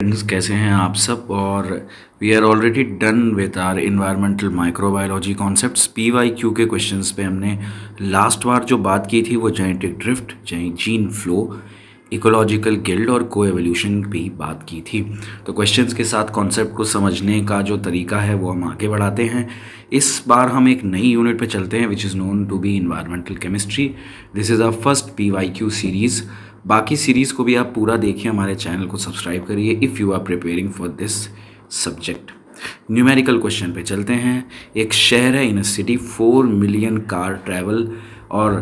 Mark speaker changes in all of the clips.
Speaker 1: Friends, कैसे हैं आप सब। और we are already done with our environmental microbiology concepts. PYQ के क्वेश्चंस पे हमने लास्ट बार जो बात की थी वो genetic drift, gene flow, ecological guild और को एवोल्यूशन पे बात की थी। तो क्वेश्चंस के साथ कॉन्सेप्ट को समझने का जो तरीका है वो हम आगे बढ़ाते हैं। इस बार हम एक नई यूनिट पे चलते हैं which is known to be environmental chemistry. This is our first PYQ series. बाकी सीरीज़ को भी आप पूरा देखिए, हमारे चैनल को सब्सक्राइब करिए if you are preparing for this subject. Numerical question पे चलते हैं। एक शहर है in a city, 4 million car travel और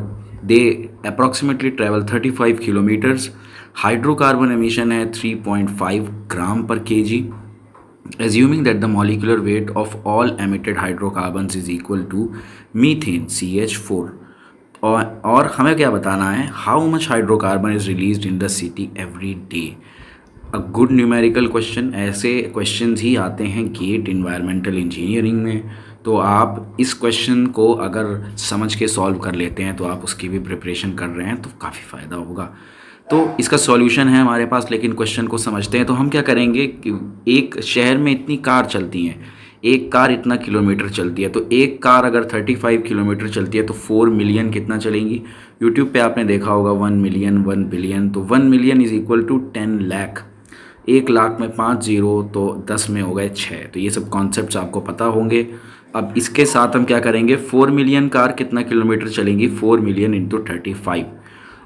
Speaker 1: they approximately travel 35 kilometres. Hydrocarbon emission है 3.5 gram per KG. Assuming that the molecular weight of all emitted hydrocarbons is equal to methane CH4, और हमें क्या बताना है, how much hydrocarbon is release in the city every day. A good numerical question. ऐसे questions ही आते हैं gate environmental engineering में। तो आप इस क्वेश्चन को अगर समझ के सॉल्व कर लेते हैं तो आप उसकी भी प्रिपरेशन कर रहे हैं तो काफ़ी फ़ायदा होगा। तो इसका सॉल्यूशन है हमारे पास, लेकिन क्वेश्चन को समझते हैं। तो हम क्या करेंगे कि एक शहर में इतनी कार चलती हैं, एक कार इतना किलोमीटर चलती है, तो एक कार अगर 35 किलोमीटर चलती है तो 4 मिलियन कितना चलेंगी। यूट्यूब पे आपने देखा होगा 1 मिलियन 1 बिलियन, तो 1 million is equal to 10 lakh. 1 lakh में 5 जीरो तो 10 में हो गए 6। तो ये सब कॉन्सेप्ट्स आपको पता होंगे। अब इसके साथ हम क्या करेंगे, 4 मिलियन कार कितना किलोमीटर चलेंगी, 4 मिलियन इंटू 35।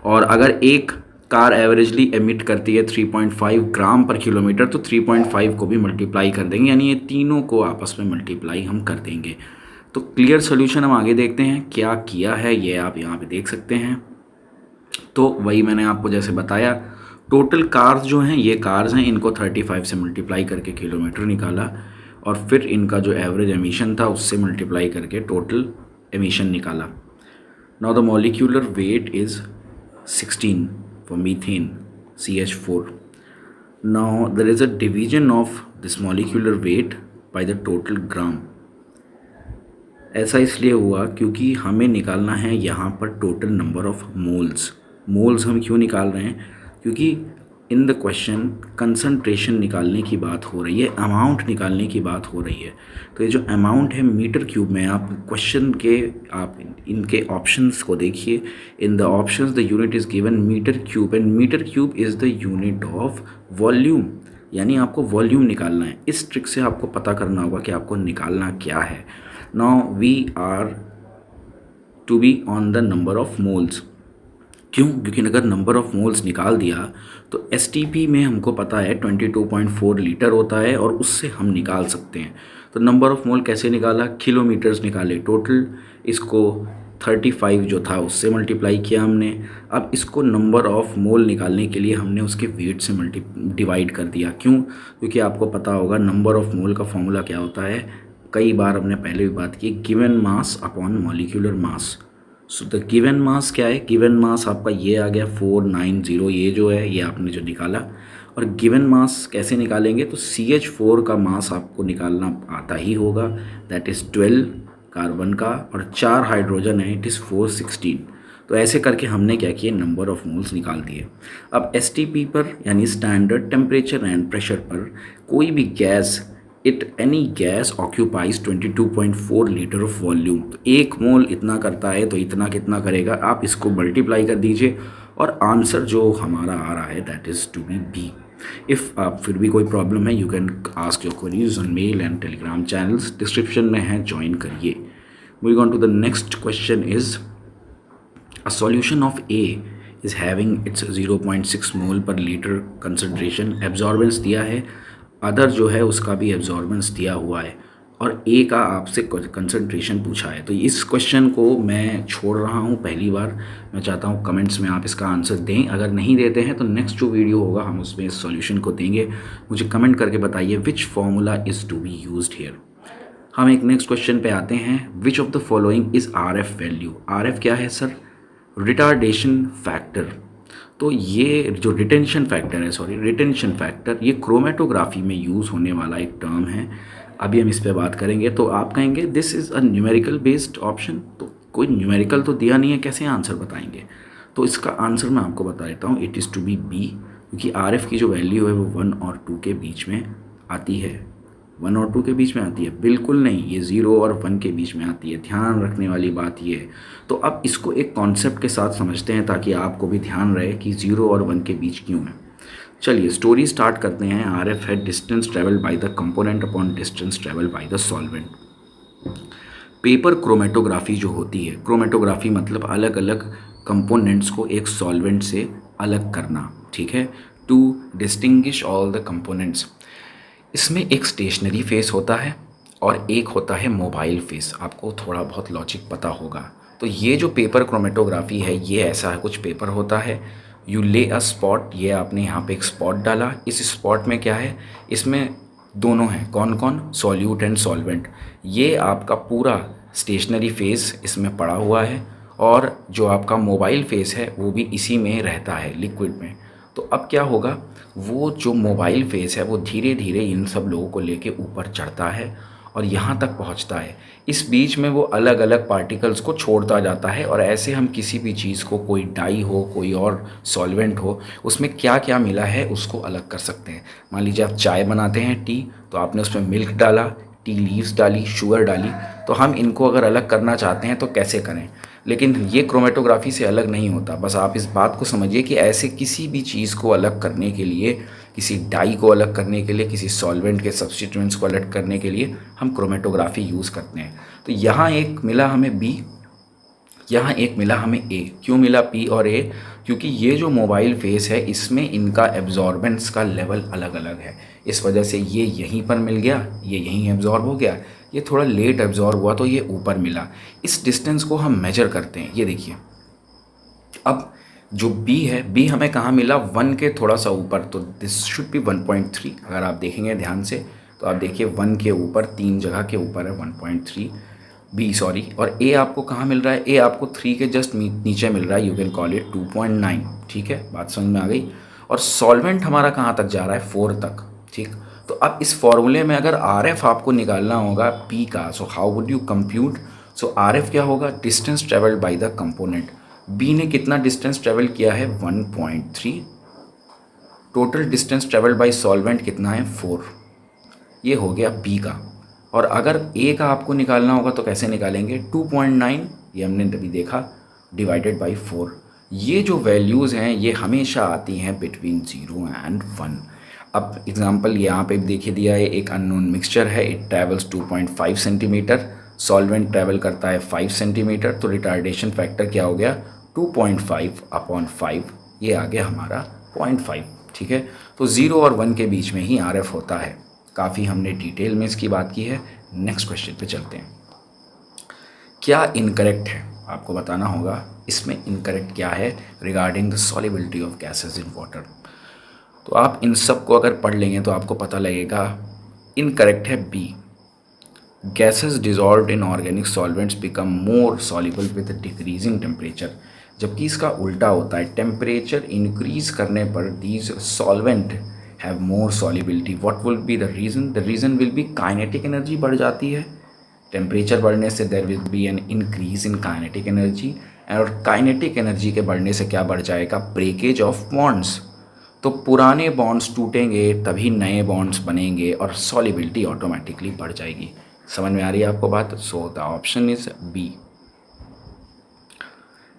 Speaker 1: और अगर एक कार एवरेजली एमिट करती है 3.5 ग्राम पर किलोमीटर, तो 3.5 को भी मल्टीप्लाई कर देंगे, यानी ये तीनों को आपस में मल्टीप्लाई हम कर देंगे। तो क्लियर सोल्यूशन हम आगे देखते हैं क्या किया है, ये आप यहाँ पे देख सकते हैं। तो वही मैंने आपको जैसे बताया, टोटल कार्स जो हैं ये कार्स हैं, इनको 35 से मल्टीप्लाई करके किलोमीटर निकाला और फिर इनका जो एवरेज एमिशन था उससे मल्टीप्लाई करके टोटल एमिशन निकाला। Now the molecular weight is 16 for methane CH4. Now there is a division of this molecular weight by the total gram. ऐसा इसलिए हुआ क्योंकि हमें निकालना है यहाँ पर total number of moles. Moles हम क्यों निकाल रहे हैं, क्योंकि इन द क्वेश्चन कंसंट्रेशन निकालने की बात हो रही है, अमाउंट निकालने की बात हो रही है। तो ये जो अमाउंट है मीटर क्यूब में, आप क्वेश्चन के आप इनके ऑप्शंस को देखिए। In the options the unit is given metre cube and metre cube is the unit of volume, यानी आपको वॉल्यूम निकालना है। इस ट्रिक से आपको पता करना होगा कि आपको निकालना क्या है। Now we are to be on the number of moles. क्यों, क्योंकि अगर नंबर ऑफ़ मोल्स निकाल दिया तो STP में हमको पता है 22.4 लीटर होता है और उससे हम निकाल सकते हैं। तो नंबर ऑफ़ मोल कैसे निकाला, किलोमीटर्स निकाले टोटल, इसको 35 जो था उससे मल्टीप्लाई किया हमने। अब इसको नंबर ऑफ़ मोल निकालने के लिए हमने उसके वेट से डिवाइड कर दिया। क्यों, क्योंकि आपको पता होगा नंबर ऑफ़ मोल का फॉर्मूला क्या होता है, कई बार हमने पहले भी बात की, given mass upon molecular mass. So the given mass क्या है, गिवन मास आपका ये आ गया 490, ये जो है ये आपने जो निकाला। और गिवन मास कैसे निकालेंगे, तो CH4 का मास आपको निकालना आता ही होगा, दैट इज़ 12 कार्बन का और 4 हाइड्रोजन है, इट इज़ 416। तो ऐसे करके हमने क्या किया, नंबर ऑफ़ मोल्स निकाल दिए। अब STP पर यानी स्टैंडर्ड टेम्परेचर एंड प्रेशर पर कोई भी gas, any gas occupies 22.4 litre of volume. तो 1 मोल इतना करता है तो इतना कितना करेगा, आप इसको मल्टीप्लाई कर दीजिए और आंसर जो हमारा आ रहा है that is to be B। If आप फिर भी कोई प्रॉब्लम है, you can ask your queries on mail and Telegram channels, description में है, ज्वाइन करिए। Moving on to the next question is a solution of A is having its 0.6 mole per litre concentration, absorbance दिया है, other जो है उसका भी absorbance दिया हुआ है और A का आपसे कंसंट्रेशन पूछा है। तो इस क्वेश्चन को मैं छोड़ रहा हूँ पहली बार। मैं चाहता हूँ कमेंट्स में आप इसका आंसर दें, अगर नहीं देते हैं तो नेक्स्ट जो वीडियो होगा हम उसमें इस सॉल्यूशन को देंगे। मुझे कमेंट करके बताइए which formula is to be used here. हम एक नेक्स्ट क्वेश्चन पे आते हैं, which of the following is RF value. RF क्या है सर, रिटार्डेशन फैक्टर। तो ये जो रिटेंशन फैक्टर, ये क्रोमेटोग्राफी में यूज़ होने वाला एक टर्म है। अभी हम इस पे बात करेंगे। तो आप कहेंगे this is a numerical based option, तो कोई न्यूमेरिकल तो दिया नहीं है, कैसे आंसर बताएंगे। तो इसका आंसर मैं आपको बता देता हूँ, it is to be B। क्योंकि RF की जो वैल्यू है वो 1 और 2 के बीच में आती है। 1 और 2 के बीच में आती है? बिल्कुल नहीं, ये 0 और 1 के बीच में आती है। ध्यान रखने वाली बात ये है। तो अब इसको एक कॉन्सेप्ट के साथ समझते हैं ताकि आपको भी ध्यान रहे कि 0 और 1 के बीच क्यों है। चलिए स्टोरी स्टार्ट करते हैं। RF है distance travel by the component upon distance travel by the solvent. Paper chromatography जो होती है, क्रोमेटोग्राफी मतलब अलग अलग कंपोनेंट्स को एक सॉल्वेंट से अलग करना, ठीक है, to distinguish all the components. इसमें एक स्टेशनरी फेस होता है और एक होता है मोबाइल फेस। आपको थोड़ा बहुत लॉजिक पता होगा। तो ये जो पेपर क्रोमेटोग्राफी है, ये ऐसा कुछ पेपर होता है। यू ले अ स्पॉट, ये आपने यहाँ पे एक स्पॉट डाला। इस स्पॉट में क्या है, इसमें दोनों हैं, कौन कौन, सॉल्यूट एंड सॉल्वेंट। ये आपका पूरा स्टेशनरी फेस इसमें पड़ा हुआ है और जो आपका मोबाइल फेस है वो भी इसी में रहता है, लिक्विड में। तो अब क्या होगा, वो जो मोबाइल फेस है वो धीरे धीरे इन सब लोगों को लेके ऊपर चढ़ता है और यहाँ तक पहुँचता है। इस बीच में वो अलग अलग पार्टिकल्स को छोड़ता जाता है और ऐसे हम किसी भी चीज़ को, कोई डाई हो, कोई और सॉल्वेंट हो, उसमें क्या क्या मिला है उसको अलग कर सकते हैं। मान लीजिए आप चाय बनाते हैं, टी, तो आपने उसमें मिल्क डाला, टी लीव्स डाली, शुगर डाली, तो हम इनको अगर अलग करना चाहते हैं तो कैसे करें। लेकिन ये क्रोमेटोग्राफी से अलग नहीं होता। बस आप इस बात को समझिए कि ऐसे किसी भी चीज़ को अलग करने के लिए, किसी डाई को अलग करने के लिए, किसी सॉल्वेंट के सब्स्टिट्यूएंट्स को अलग करने के लिए हम क्रोमेटोग्राफी यूज़ करते हैं। तो यहाँ एक मिला हमें बी, यहाँ एक मिला हमें ए। क्यों मिला पी और ए? क्योंकि ये जो मोबाइल फेस है इसमें इनका एब्जॉर्बेंस का लेवल अलग अलग है। इस वजह से ये यहीं पर मिल गया, ये यहीं एब्जॉर्ब हो गया, ये थोड़ा लेट एब्जॉर्ब हुआ तो ये ऊपर मिला। इस डिस्टेंस को हम मेजर करते हैं। ये देखिए, अब जो बी है, बी हमें कहाँ मिला, 1 के थोड़ा सा ऊपर, तो दिस शुड बी 1.3। अगर आप देखेंगे ध्यान से तो आप देखिए 1 के ऊपर, 3 जगह के ऊपर है 1.3 बी, सॉरी। और ए आपको कहाँ मिल रहा है, ए आपको 3 के जस्ट नीचे मिल रहा है, यू कैन कॉल इट 2.9। ठीक है, बात समझ में आ गई। और सॉल्वेंट हमारा कहाँ तक जा रहा है, 4 तक। ठीक, तो अब इस फॉर्मूले में अगर RF आपको निकालना होगा P का, so how would you compute. So RF क्या होगा, distance travelled by the component. B ने कितना डिस्टेंस ट्रेवल किया है, 1.3। Total distance travelled by solvent कितना है, 4। ये हो गया B का। और अगर A का आपको निकालना होगा तो कैसे निकालेंगे, 2.9, ये हमने अभी देखा, डिवाइडेड बाई 4। ये जो वैल्यूज़ हैं ये हमेशा आती हैं बिटवीन 0 एंड 1। अब एग्जांपल यहाँ पे देखिए दिया है, एक अननोन मिक्सचर है, it travels 2.5 centimetre, solvent travel करता है 5 सेंटीमीटर, तो रिटार्डेशन फैक्टर क्या हो गया, 2.5 अपॉन 5, ये आ गया हमारा 0.5। ठीक है, तो 0 और 1 के बीच में ही RF होता है। काफ़ी हमने डिटेल में इसकी बात की है। नेक्स्ट क्वेश्चन पे चलते हैं। क्या इनकरेक्ट है, आपको बताना होगा इसमें इनकरेक्ट क्या है regarding the solubility of gases in water. तो आप इन सब को अगर पढ़ लेंगे तो आपको पता लगेगा। इनकरेक्ट है B, gases dissolved in organic solvents become more soluble with decreasing temperature. जबकि इसका उल्टा होता है, टेम्परेचर इंक्रीज करने पर these solvent have more solubility. What will be the reason, the reason will be kinetic energy बढ़ जाती है। टेम्परेचर बढ़ने से there will be an increase in kinetic energy, और काइनेटिक एनर्जी के बढ़ने से क्या बढ़ जाएगा, ब्रेकेज ऑफ बॉन्ड्स। तो पुराने बॉन्ड्स टूटेंगे तभी नए बॉन्ड्स बनेंगे और सॉल्युबिलिटी ऑटोमेटिकली बढ़ जाएगी। समझ में आ रही है आपको बात। So the option is B.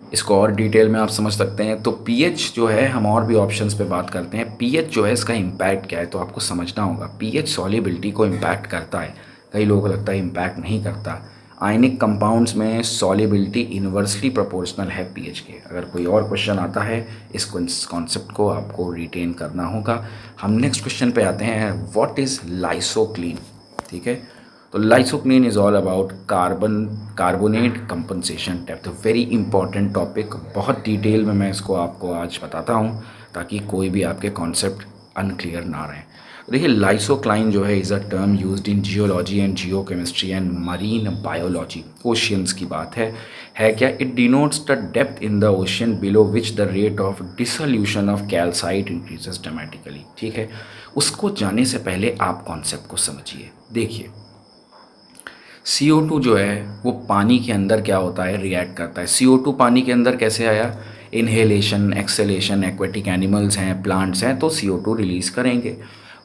Speaker 1: इसको और डिटेल में आप समझ सकते हैं। तो पीएच जो है, हम और भी ऑप्शंस पे बात करते हैं। पीएच जो है इसका इम्पैक्ट क्या है, तो आपको समझना होगा। पीएच सॉल्युबिलिटी को इम्पैक्ट करता है, कई लोगों को लगता है इम्पैक्ट नहीं करता। आयनिक कंपाउंड्स में सॉल्युबिलिटी इन्वर्सली प्रोपोर्शनल है पीएच के। अगर कोई और क्वेश्चन आता है, इस कॉन्सेप्ट को आपको रिटेन करना होगा। हम नेक्स्ट क्वेश्चन पे आते हैं, व्हाट इज़ लाइसोक्लीन। ठीक है, तो lysocline is all about carbonate compensation depth. Very important topic, बहुत डिटेल में मैं इसको आपको आज बताता हूँ ताकि कोई भी आपके कॉन्सेप्ट अनक्लियर ना रहे। देखिए, लाइसोक्लाइन जो है is a term used in geology and geochemistry and marine biology. Oceans की बात है क्या, it denotes the depth in the ocean below which the rate of dissolution of calcite increases dramatically. ठीक है, उसको जाने से पहले आप कॉन्सेप्ट को समझिए। देखिए, CO2 जो है वो पानी के अंदर क्या होता है, रिएक्ट करता है। CO2 पानी के अंदर कैसे आया, इनहेलेशन, एक्सहेलेशन, एक्वेटिक एनिमल्स हैं, प्लांट्स हैं, तो CO2 रिलीज़ करेंगे।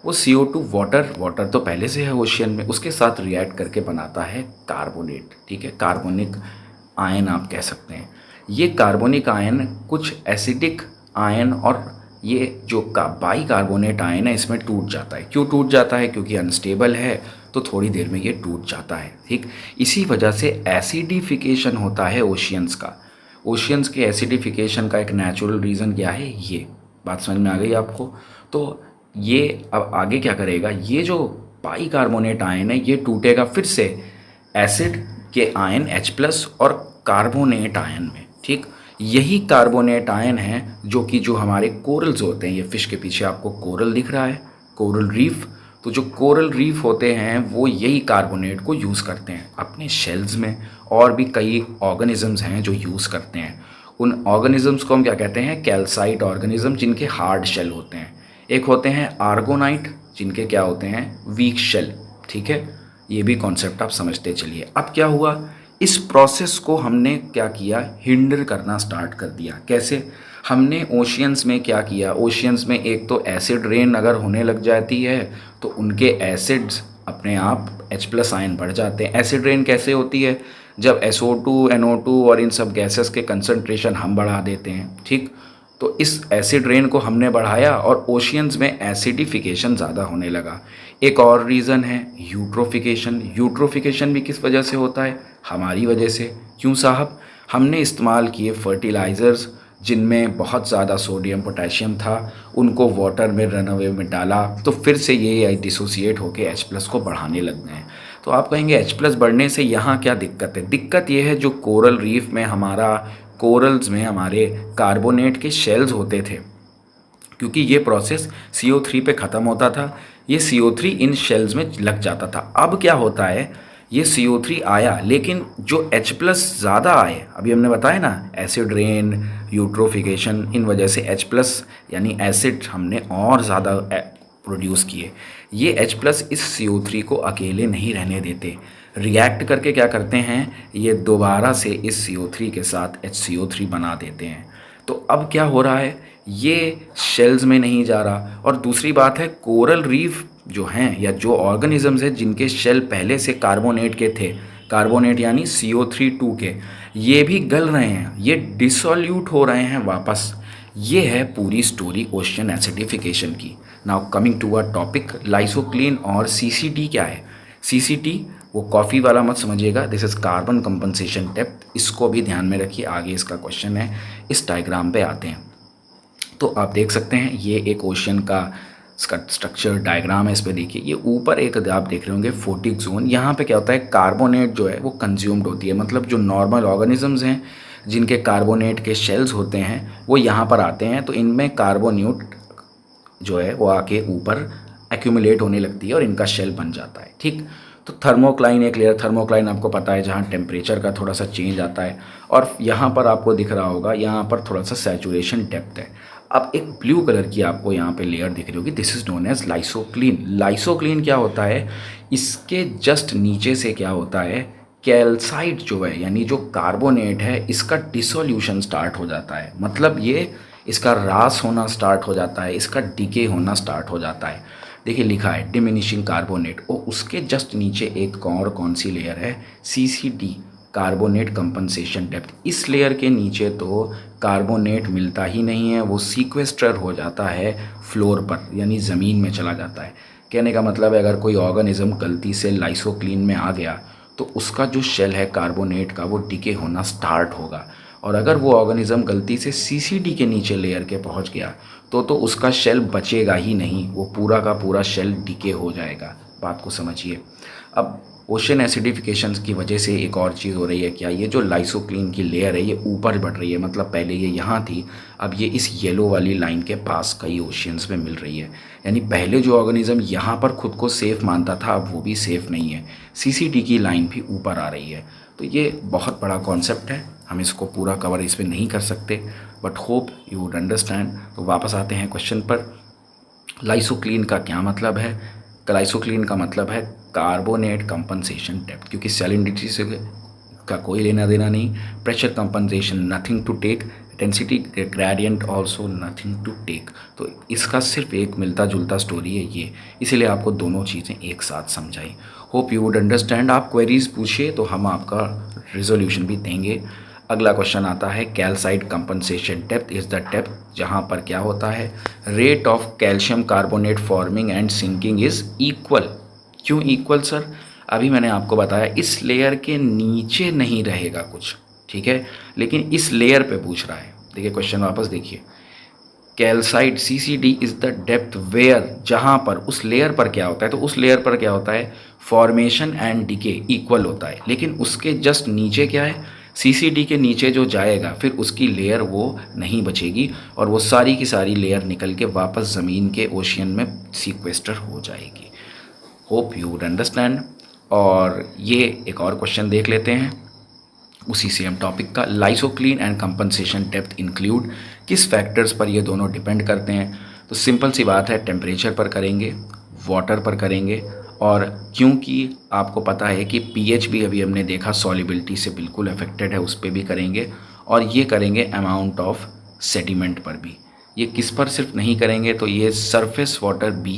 Speaker 1: वो CO2 वाटर तो पहले से है ओशियन में, उसके साथ रिएक्ट करके बनाता है कार्बोनेट, ठीक है, कार्बोनिक आयन आप कह सकते हैं। ये कार्बोनिक आयन कुछ एसिडिक आयन और ये जो बाई कार्बोनेट आयन है इसमें टूट जाता है। क्यों टूट जाता है? क्योंकि अनस्टेबल है, तो थोड़ी देर में ये टूट जाता है, ठीक। इसी वजह से एसिडिफिकेशन होता है ओशियंस का। ओशियंस के एसिडिफिकेशन का एक नेचुरल रीज़न क्या है, ये बात समझ में आ गई आपको? तो ये अब आगे क्या करेगा, ये जो बाई कार्बोनेट आयन है ये टूटेगा फिर से एसिड के आयन H+ और कार्बोनेट आयन में, ठीक। यही कार्बोनेट आयन है जो हमारे कोरल्स होते हैं। ये फिश के पीछे आपको कोरल दिख रहा है, कोरल रीफ। तो जो कोरल रीफ होते हैं वो यही कार्बोनेट को यूज़ करते हैं अपने शेल्स में, और भी कई ऑर्गेनिजम्स हैं जो यूज़ करते हैं। उन ऑर्गेनिजम्स को हम क्या कहते हैं, कैल्साइट ऑर्गेनिज्म, जिनके हार्ड शेल होते हैं। एक होते हैं आर्गोनाइट, जिनके क्या होते हैं, वीक शेल, ठीक है। ये भी कॉन्सेप्ट आप समझते चलिए। अब क्या हुआ, इस प्रोसेस को हमने क्या किया, हिंडर करना स्टार्ट कर दिया। कैसे? हमने ओशियंस में क्या किया, ओशियंस में एक तो एसिड रेन अगर होने लग जाती है तो उनके एसिड्स अपने आप H+ आयन बढ़ जाते हैं। एसिड रेन कैसे होती है? जब SO2, NO2 और इन सब गैसेस के कंसंट्रेशन हम बढ़ा देते हैं, ठीक। तो इस एसिड रेन को हमने बढ़ाया और ओशियंस में एसिडिफिकेशन ज़्यादा होने लगा। एक और रीज़न है यूट्रोफिकेशन। यूट्रोफिकेशन भी किस वजह से होता है, हमारी वजह से। क्यों साहब? हमने इस्तेमाल किए फर्टिलाइज़र्स जिनमें बहुत ज़्यादा सोडियम पोटेशियम था, उनको वाटर में रनअवे में डाला, तो फिर से ये डिसोसिएट होकर H+ को बढ़ाने लग गए। तो आप कहेंगे H+ बढ़ने से यहाँ क्या दिक्कत है? दिक्कत ये है जो कोरल रीफ में कोरल्स में हमारे कार्बोनेट के शेल्स होते थे, क्योंकि ये प्रोसेस CO3 पे ख़त्म होता था, ये CO3 इन शेल्स में लग जाता था। अब क्या होता है, ये CO3 आया लेकिन जो H+ ज़्यादा आए, अभी हमने बताया ना, एसिड रेन, यूट्रोफिकेशन, इन वजह से H+ यानी एसिड हमने और ज़्यादा प्रोड्यूस किए। ये H+ इस CO3 को अकेले नहीं रहने देते, रिएक्ट करके क्या करते हैं, ये दोबारा से इस CO3 के साथ HCO3 बना देते हैं। तो अब क्या हो रहा है, ये शेल्स में नहीं जा रहा। और दूसरी बात है, कोरल रीफ जो हैं या जो ऑर्गेनिजम्स हैं जिनके शेल पहले से कार्बोनेट के थे, कार्बोनेट यानी CO3 के, ये भी गल रहे हैं, ये डिसोल्यूट हो रहे हैं वापस। ये है पूरी स्टोरी ओशियन एसिडिफिकेशन की। Now coming to a topic, lysocline और CCT क्या है। CCT वो कॉफ़ी वाला मत समझिएगा, this is carbon compensation depth, इसको भी ध्यान में रखिए, आगे इसका क्वेश्चन है। इस डायग्राम पे आते हैं तो आप देख सकते हैं ये एक ओशियन का स्ट्रक्चर डायग्राम है। इस पे देखिए, ये ऊपर एक आप देख रहे होंगे फोटिक जोन। यहाँ पे क्या होता है, कार्बोनेट जो है वो कंज्यूम्ड होती है, मतलब जो नॉर्मल ऑर्गेनिजम्स हैं जिनके कार्बोनेट के शेल्स होते हैं वो यहाँ पर आते हैं, तो इनमें कार्बोन्यूट जो है वो आके ऊपर एक्यूमुलेट होने लगती है और इनका शेल बन जाता है, ठीक। तो थर्मोक्लाइन, एक लेयर थर्मोक्लाइन आपको पता है जहाँ टेम्परेचर का थोड़ा सा चेंज आता है, और यहाँ पर आपको दिख रहा होगा, यहाँ पर थोड़ा सा सैचुरेशन डेप्थ है। अब एक ब्लू कलर की आपको यहाँ पे लेयर दिख रही होगी, दिस इज़ नोन एज लाइसोक्लीन। लाइसोक्लीन क्या होता है, इसके जस्ट नीचे से क्या होता है, कैल्साइट जो है यानी जो कार्बोनेट है इसका डिसोल्यूशन स्टार्ट हो जाता है, मतलब ये इसका ह्रास होना स्टार्ट हो जाता है, इसका डिके होना स्टार्ट हो जाता है। देखिए लिखा है डिमिनिशिंग कार्बोनेट, और उसके जस्ट नीचे एक और कौन सी लेयर है, CCD, कार्बोनेट कंपनसेशन डेप्थ। इस लेयर के नीचे तो कार्बोनेट मिलता ही नहीं है, वो सीक्वेस्टर हो जाता है फ्लोर पर, यानी ज़मीन में चला जाता है। कहने का मतलब है अगर कोई ऑर्गेनिज्म गलती से लाइसोक्लीन में आ गया तो उसका जो शेल है कार्बोनेट का वो डिके होना स्टार्ट होगा, और अगर वो ऑर्गेनिज्म गलती से CCD के नीचे लेयर के पहुंच गया तो उसका शेल बचेगा ही नहीं, वो पूरा का पूरा शेल डिके हो जाएगा। बात को समझिए। अब ओशन एसिडिफिकेशन की वजह से एक और चीज़ हो रही है क्या, ये जो लाइसोक्लीन की लेयर है ये ऊपर बढ़ रही है, मतलब पहले ये यहाँ थी, अब ये इस येलो वाली लाइन के पास कई ओशियंस में मिल रही है। यानी पहले जो ऑर्गेनिज्म यहाँ पर खुद को सेफ़ मानता था अब वो भी सेफ़ नहीं है, CCD की लाइन भी ऊपर आ रही है। तो ये बहुत बड़ा कॉन्सेप्ट है, हम इसको पूरा कवर इस पर नहीं कर सकते, but hope you would understand. तो वापस आते हैं क्वेश्चन पर, लाइसोक्लीन का क्या मतलब है। लाइसोक्लीन का मतलब है कार्बोनेट कंपनसेशन डेप्थ, क्योंकि सैलिनिटी से का कोई लेना देना नहीं, pressure compensation nothing to take, density gradient also nothing to take. तो इसका सिर्फ एक मिलता जुलता स्टोरी है ये, इसीलिए आपको दोनों चीज़ें एक साथ समझाई। Hope you would understand. आप क्वेरीज पूछिए तो हम आपका रिजोल्यूशन भी देंगे। अगला क्वेश्चन आता है calcite compensation depth is the depth जहाँ पर क्या होता है rate of calcium carbonate forming and sinking is equal. क्यों इक्वल सर? अभी मैंने आपको बताया इस लेयर के नीचे नहीं रहेगा कुछ, ठीक है, लेकिन इस लेयर पे पूछ रहा है। देखिए क्वेश्चन वापस देखिए, calcite CCD is the depth where, जहाँ पर उस लेयर पर क्या होता है, तो उस लेयर पर क्या होता है फॉर्मेशन एंड डिके इक्वल होता है, लेकिन उसके जस्ट नीचे क्या है CCD के नीचे जो जाएगा फिर उसकी लेयर वो नहीं बचेगी और वो सारी की सारी लेयर निकल के वापस ज़मीन के ओशियन में सीक्वेस्टर हो जाएगी। Hope you would understand. और ये एक और क्वेश्चन देख लेते हैं उसी सेम टॉपिक का, लाइसोक्लीन एंड कंपनसेशन डेप्थ इंक्लूड, किस फैक्टर्स पर ये दोनों डिपेंड करते हैं? तो सिंपल सी बात है, टेम्परेचर पर करेंगे, वाटर पर करेंगे, और क्योंकि आपको पता है कि pH भी अभी हमने देखा सॉल्युबिलिटी से बिल्कुल अफेक्टेड है, उस पर भी करेंगे, और ये करेंगे अमाउंट ऑफ सेडिमेंट पर भी। ये किस पर सिर्फ नहीं करेंगे, तो ये सरफेस वाटर B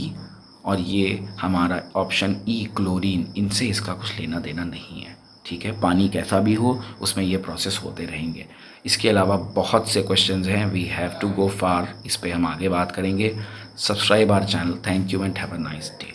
Speaker 1: और ये हमारा ऑप्शन E क्लोरीन, इनसे इसका कुछ लेना देना नहीं है, ठीक है। पानी कैसा भी हो उसमें ये प्रोसेस होते रहेंगे। इसके अलावा बहुत से क्वेश्चंस हैं, we have to go far, इस पे हम आगे बात करेंगे। Subscribe our channel. Thank you and have a nice day.